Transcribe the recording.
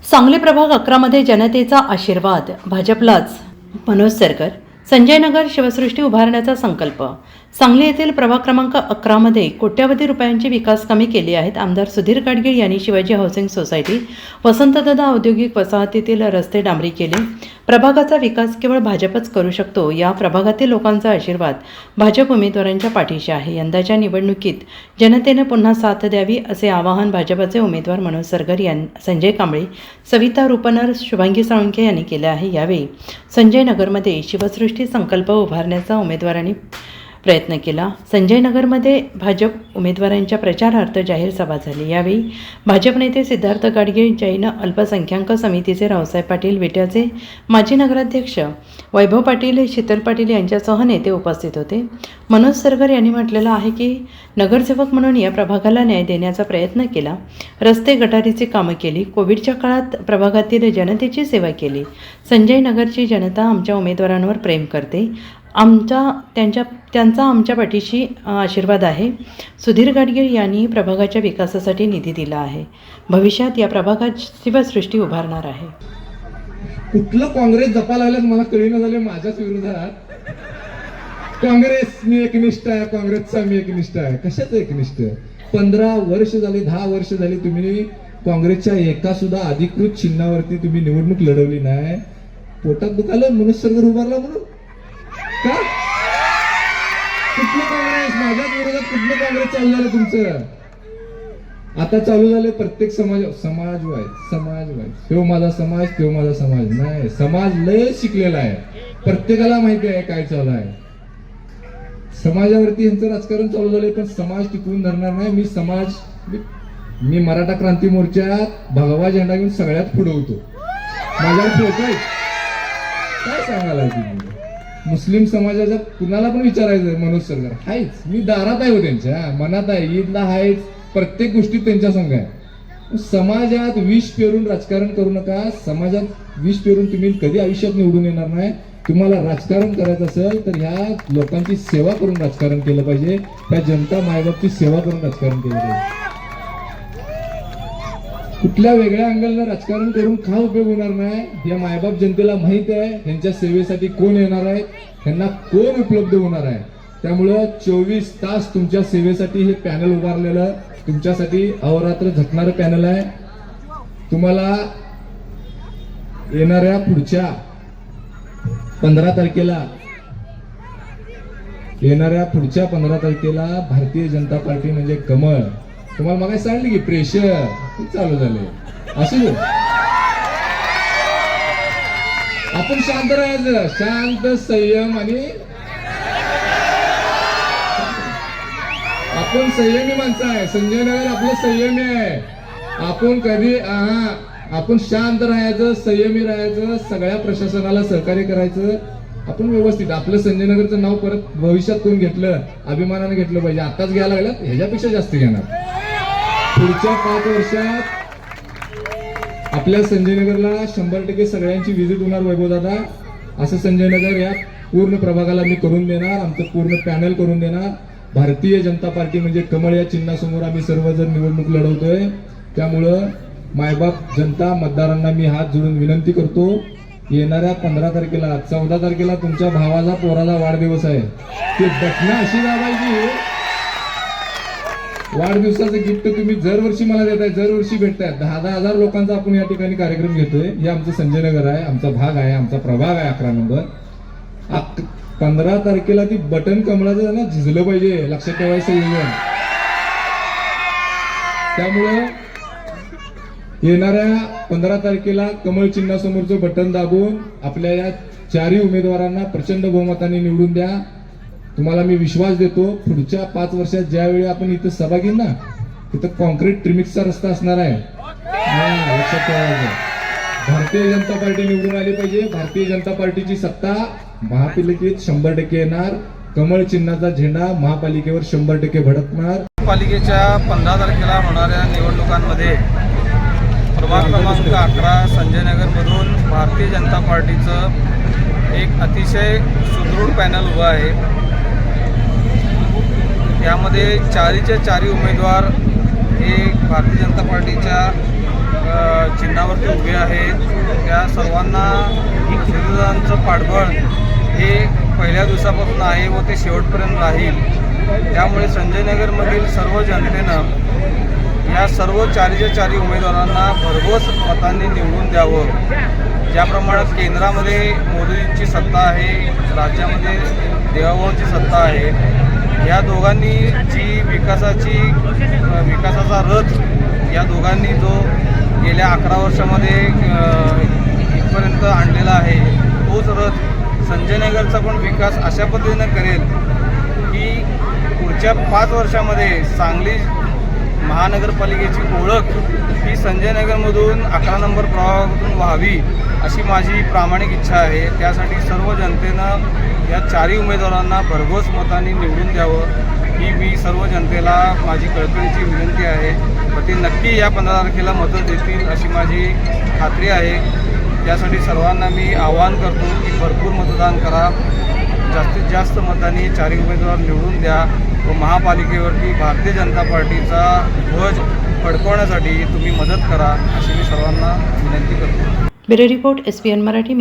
सांगली प्रभाग 11 मध्ये जनतेचा आशीर्वाद भाजपलाच. मनोज सरकर. संजय नगर शिवसृष्टी उभारण्याचा संकल्प. सांगली येथील प्रभाग क्रमांक 11 मध्ये कोट्यावधी रुपयांची विकास कामे केली आहेत. आमदार सुधीर गाडगीळ यांनी शिवाजी हाऊसिंग सोसायटी, वसंतदादा औद्योगिक वसाहतीतील रस्ते डांबरी केले. प्रभागाचा विकास केवळ भाजपच करू शकतो. या प्रभागातील लोकांचा आशीर्वाद भाजप उमेदवारांच्या पाठीशी आहे. यंदाच्या निवडणुकीत जनतेने पुन्हा साथ द्यावी असे आवाहन भाजपचे उमेदवार मनोज सरगर संजय कांबळे, सविता रुपनर, शुभांगी साळुंखे यांनी केले आहे. यावेळी संजय नगरमध्ये शिवसृष्टी संकल्प उभारण्याचा उमेदवारांनी प्रयत्न केला. संजय नगरमध्ये भाजप उमेदवारांच्या प्रचारार्थ जाहीर सभा झाली. यावेळी भाजप नेते सिद्धार्थ गाडगीळ, जैन अल्पसंख्याक समितीचे रावसाहेब पाटील, विट्याचे माजी नगराध्यक्ष वैभव पाटील, शीतल पाटील यांच्यासह नेते उपस्थित होते. मनोज सरगर यांनी म्हटलेलं आहे की नगरसेवक म्हणून या प्रभागाला न्याय देण्याचा प्रयत्न केला. रस्ते गटारीची कामं केली. कोविडच्या काळात प्रभागातील जनतेची सेवा केली. संजय नगरची जनता आमच्या उमेदवारांवर प्रेम करते. त्यांचा आमच्या पाठीशी आशीर्वाद आहे. सुधीर गाडगीळ यांनी प्रभागाच्या विकासासाठी निधी दिला आहे. भविष्यात या प्रभागात शिवसृष्टी उभारणार आहे. कुठलं काँग्रेस जपा लागल्यास मला कळीना झाले. माझ्याच विरोधात काँग्रेस मी एकनिष्ठ आहे, काँग्रेसचा मी एकनिष्ठ आहे. कशाच एकनिष्ठ? 15 वर्ष झाली, 10 वर्ष झाली तुम्ही काँग्रेसच्या एका सुद्धा अधिकृत चिन्हावरती तुम्ही निवडणूक लढवली नाही. पोटात दुखालं मनोज सरगर उभारला म्हणून का? कुठलं काँग्रेस? माझ्याच विरोधात कुठलं काँग्रेस चालू झालं तुमचं? आता चालू झाले प्रत्येक समाजवाद. तो माझा समाज, तो माझा समाज. नाही, समाज लय शिकलेला आहे. प्रत्येकाला माहिती आहे काय चालू आहे. समाजावरती यांचं राजकारण चालू झालंय, पण समाज टिकवून धरणार नाही. मी मराठा क्रांती मोर्चात भगवा झेंडा घेऊन सगळ्यात पुढे होतो. माझ्यावर फोटो आहे. काय सांगायला तुम्ही? मुस्लिम समाजाच्या कुणाला पण विचारायचं मनोज सरगर हायच. मी दारात आहे हो, त्यांच्या मनात आहे, ईदला आहेच, प्रत्येक गोष्टीत त्यांच्या संघ आहे. समाजात विष पेरून राजकारण करू नका. समाजात विष पेरून तुम्ही कधी आयुष्यात निवडून येणार नाही. तुम्हाला राजकारण करायचं असेल तर ह्या लोकांची सेवा करून राजकारण केलं पाहिजे. त्या जनता मायबापची सेवा करून राजकारण केलं पाहिजे. कुठल्या वेगळ्या अँगलनं राजकारण करून का उपयोग होणार नाही. या मायबाप जनतेला माहित आहे त्यांच्या सेवेसाठी कोण येणार आहे, त्यांना कोण उपलब्ध होणार आहे. त्यामुळं 24 तास तुमच्या सेवेसाठी हे पॅनल उभारलेलं तुमच्यासाठी अहोरात्र झटणारं पॅनल आहे. तुम्हाला येणाऱ्या पुढच्या 15 तारखेला भारतीय जनता पार्टी म्हणजे कमळ. तुम्हाला मग सांगितलं की प्रेशर चालू झाले. असू दे, आपण शांत राहायचं. शांत, संयम आणि आपण संयमी माणसं आहे. संजय नगर आपलं संयमी आहे. आपण कधी आपण शांत राहायचं, संयमी राहायचं, सगळ्या प्रशासनाला सहकार्य करायचं. आपण व्यवस्थित आपलं संजय नगरचं नाव परत भविष्यात कोण घेतलं, अभिमानाने घेतलं पाहिजे. आताच घ्यायला लागलं, ह्याच्यापेक्षा जास्त घेणार. पुढच्या 5 वर्षात आपल्या संजय नगरला 100% सगळ्यांची व्हिजिट होणार. वैभव दादा, असं संजय नगर या पूर्ण प्रभागाला मी करून देणार. आमचं पूर्ण पॅनल करून देणार. भारतीय जनता पार्टी म्हणजे कमळ या चिन्हासमोर आम्ही सर्वजण निवडणूक लढवतोय. त्यामुळं मायबाप जनता मतदारांना मी हात जोडून विनंती करतो, येणाऱ्या 15 तारखेला 14 तारखेला तुमच्या भावाचा पोराचा वाढदिवस आहे. ते बटणं अशी दाबायची. वाढदिवसाचं गिफ्ट तुम्ही दरवर्षी मला देताय, दरवर्षी भेटताय. 10,000 लोकांचा आपण या ठिकाणी कार्यक्रम घेतोय. हे आमचं संजय नगर आहे, आमचा भाग आहे, आमचा प्रभाग आहे 11 नंबर. 15 तारखेला ती बटन कमळाचं ना झिजलं पाहिजे, लक्षात ठेवायचं. त्यामुळं येणाऱ्या 15 तारखेला कमळ चिन्हासमोरचं बटन दाबून आपल्या या 4ही उमेदवारांना प्रचंड बहुमताने निवडून द्या. तुम्हाला मी विश्वास देतो, पुढच्या 5 वर्षात ज्यावेळी आपण इथं सभा घेईन ना, तिथं कॉन्क्रीट ट्रिमिक्सचा रस्ता असणार आहे. लक्षात ठेवायचं. भारतीय जनता पार्टी निवडून आली पाहिजे. भारतीय जनता पार्टीची सत्ता महापालिकेत 100% येणार. कमळ चिन्हाचा झेंडा महापालिकेवर 100% भडकणार. पालिकेच्या 15 तारखेला होणाऱ्या निवडणुकांमध्ये प्रभाग क्रमांक 11 संजय नगरमधून भारतीय जनता पार्टीचं एक अतिशय सुदृढ पॅनल उभं आहे. यामध्ये 4चे 4 उमेदवार हे भारतीय जनता पार्टीच्या चिन्हावरती उभे आहेत त्या सर्वांना शिवसेनांचं पाठबळ हे पहिल्या दिवसापासून आहे व ते शेवटपर्यंत राहील. त्यामुळे संजय नगरमधील सर्व जनतेनं या सर्व चारीच्या चारी उमेदवारांना भरघोस मतांनी निवडून द्यावं. ज्याप्रमाणे केंद्रामध्ये मोदींची सत्ता आहे, राज्यामध्ये देवाभाऊंची सत्ता आहे, या दोघांनी जी विकासाचा रथ या दोघांनी जो गेल्या 11 वर्षामध्ये इथपर्यंत आणलेला आहे, तोच रथ संजय नगरचा पण विकास अशा पद्धतीनं करेल की पुढच्या 5 वर्षामध्ये सांगली महानगरपालिकेची ओळख ही संजय नगरमधून 11 नंबर प्रभागातून व्हावी अशी माझी प्रामाणिक इच्छा आहे. त्यासाठी सर्व जनतेनं या चारही उमेदवारांना भरघोस मतांनी निवडून द्यावं ही मी सर्व जनतेला माझी कळकळीची विनंती आहे. व ते नक्की या 15 तारखेला मतं देतील अशी माझी खात्री आहे. त्यासाठी सर्वांना मी आवाहन करतो की भरपूर मतदान करा, जास्तीत जास्त मतांनी चारही उमेदवार निवडून द्या व महापालिकेवरती भारतीय जनता पार्टीचा ध्वज फडकवण्यासाठी तुम्ही मदत करा अशी मी सर्वांना विनंती करतो. Bureau report SPN Marathi.